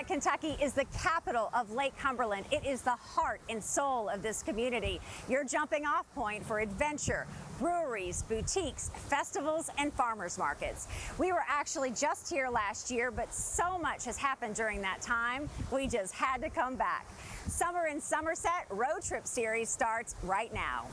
Kentucky is the capital of Lake Cumberland. It is the heart and soul of this community. Your jumping off point for adventure, breweries, boutiques, festivals, and farmers markets. We were actually just here last year, but so much has happened during that time, we just had to come back. Summer in Somerset Road Trip Series starts right now.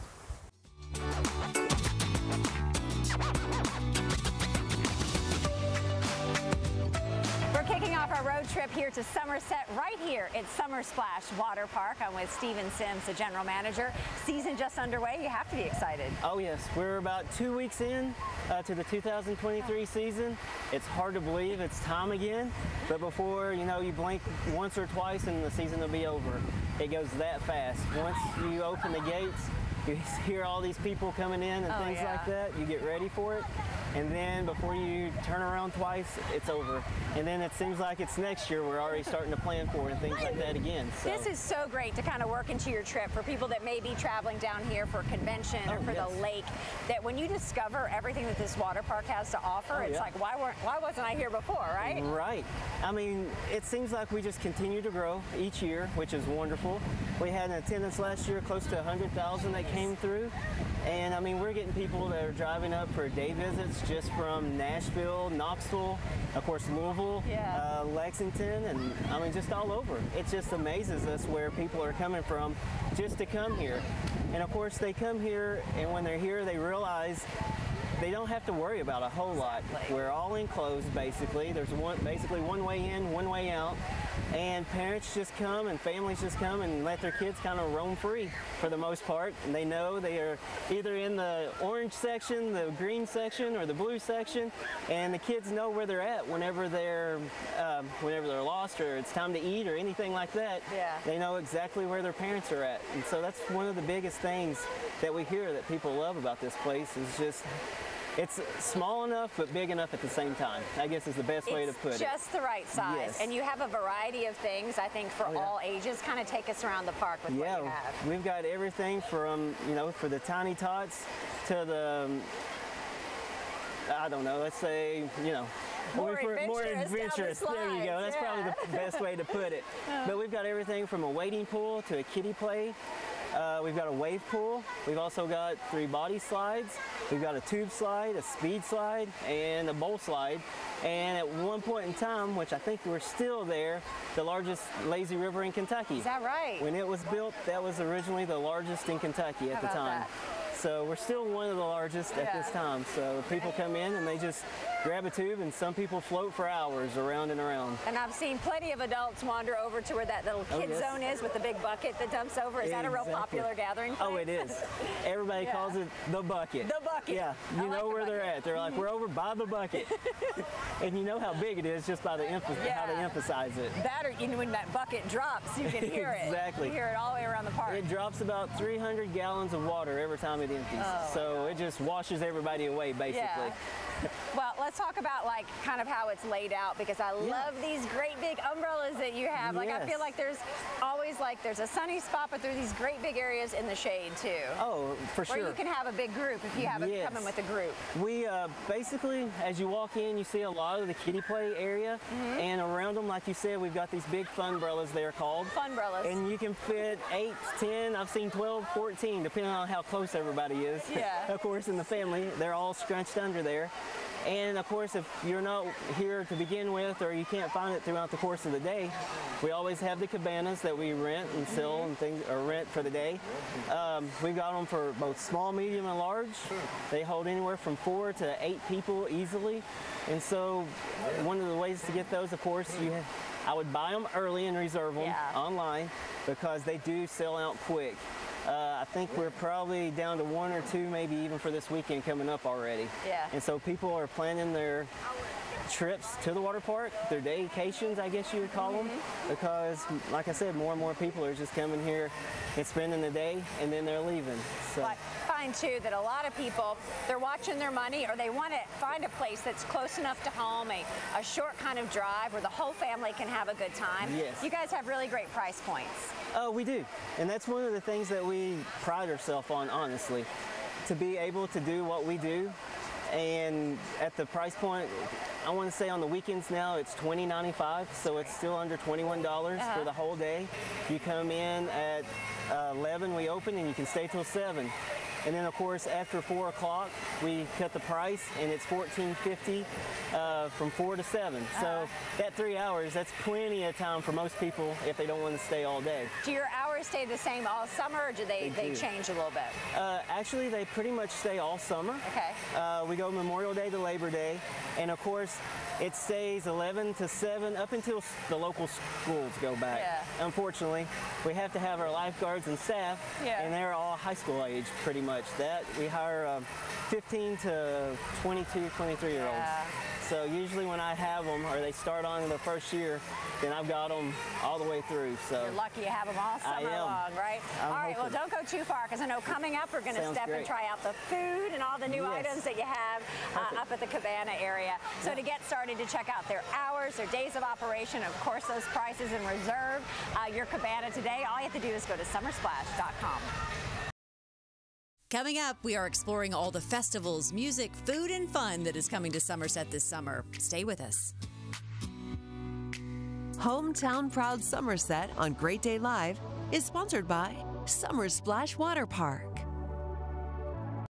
We're kicking off our road trip here to Somerset, right here at Somersplash Water Park. I'm with Stephen Sims, the general manager. Season just underway. You have to be excited. Oh yes, we're about 2 weeks in to the 2023 season. It's hard to believe it's time again, but before you know, you blink once or twice and the season will be over. It goes that fast. Once you open the gates, you hear all these people coming in and things like that. You get ready for it. And then before you turn around twice, it's over. And then it seems like it's next year we're already starting to plan for and things like that again. So. This is so great to kind of work into your trip for people that may be traveling down here for a convention or for the lake, that when you discover everything that this water park has to offer, it's like, why wasn't I here before, right? Right. I mean, it seems like we just continue to grow each year, which is wonderful. We had an attendance last year close to 100,000 that came through. And I mean, we're getting people that are driving up for day visits just from Nashville, Knoxville, of course Louisville, Lexington, and I mean just all over. It just amazes us where people are coming from just to come here. And of course they come here, and when they're here they realize they don't have to worry about a whole lot. We're all enclosed basically. There's basically one way in, one way out. And parents just come and families just come and let their kids kind of roam free for the most part. And they know they are either in the orange section, the green section, or the blue section. And the kids know where they're at whenever they're lost or it's time to eat or anything like that. Yeah. They know exactly where their parents are at. And so that's one of the biggest things that we hear that people love about this place is just it's small enough but big enough at the same time, I guess is the best way to put it. It's just the right size. Yes. And you have a variety of things, I think, for all ages. Kind of take us around the park with what you have. We've got everything from, you know, for the tiny tots to the, I don't know, let's say, you know, more adventurous. There you go. That's probably the best way to put it. But we've got everything from a wading pool to a kiddie play. We've got a wave pool. We've also got 3 body slides. We've got a tube slide, a speed slide, and a bowl slide. And at one point in time, which I think we're still there, the largest lazy river in Kentucky. Is that right? When it was built, that was originally the largest in Kentucky at the time. So we're still one of the largest at this time. So people come in and they just grab a tube, and some people float for hours around and around. And I've seen plenty of adults wander over to where that little kid zone is with the big bucket that dumps over. Is that a real popular gathering place? Oh, it is. Everybody calls it the bucket. The bucket. Yeah, you know where they're at. They're like, we're over by the bucket. And you know how big it is just by the how they emphasize it. That, or you know, when that bucket drops, you can hear it. Exactly. You hear it all the way around the park. It drops about 300 gallons of water every time it empties. So it just washes everybody away, basically. Yeah. Well, let's talk about like kind of how it's laid out, because I love these great big umbrellas that you have. Like I feel like there's always there's a sunny spot, but there's these great big areas in the shade too. Oh, for sure. Where you can have a big group if you have it coming with a group. We basically, as you walk in, you see a lot of the kiddie play area, and around them, like you said, we've got these big funbrellas, they're called. Funbrellas. And you can fit 8, 10, I've seen 12, 14, depending on how close everybody is. Yeah. Of course, in the family, they're all scrunched under there. And of course, if you're not here to begin with, or you can't find it throughout the course of the day, we always have the cabanas that we rent and sell and things, or rent for the day. We've got them for both small, medium, and large. They hold anywhere from 4 to 8 people easily. And so one of the ways to get those, of course, I would buy them early and reserve them online, because they do sell out quick. I think we're probably down to 1 or 2, maybe even for this weekend coming up already. Yeah. And so people are planning their trips to the water park, their daycations, I guess you would call them, because like I said, more and more people are just coming here and spending the day, and then they're leaving. So. I find too that a lot of people, they're watching their money, or they want to find a place that's close enough to home, a short kind of drive where the whole family can have a good time. Yes. You guys have really great price points. Oh, we do. And that's one of the things that we pride ourselves on, honestly, to be able to do what we do, and at the price point I want to say on the weekends now it's $20.95, so it's still under $21 for the whole day. You come in at 11, we open, and you can stay till 7. And then, of course, after 4 o'clock, we cut the price, and it's $14.50 from 4 to 7. So that 3 hours, that's plenty of time for most people if they don't want to stay all day. Do your hours stay the same all summer, or do they change a little bit? Actually, they pretty much stay all summer. Okay. We go Memorial Day to Labor Day, and of course, it stays 11 to 7 up until the local schools go back. Yeah. Unfortunately, we have to have our lifeguards and staff, and they're all high school age pretty much. That we hire 15 to 22, 23-year-olds. Yeah. So usually when I have them, or they start on the first year, then I've got them all the way through. So you're lucky you have them all summer long, right? I'm all right, hoping. well, don't go too far, because I know coming up we're going to step and try out the food and all the new items that you have up at the Cabana area. So to get started, to check out their hours, their days of operation, of course those prices, and reserve your Cabana today, all you have to do is go to Somersplash.com. Coming up, we are exploring all the festivals, music, food, and fun that is coming to Somerset this summer. Stay with us. Hometown Proud Somerset on Great Day Live is sponsored by Somersplash Water Park.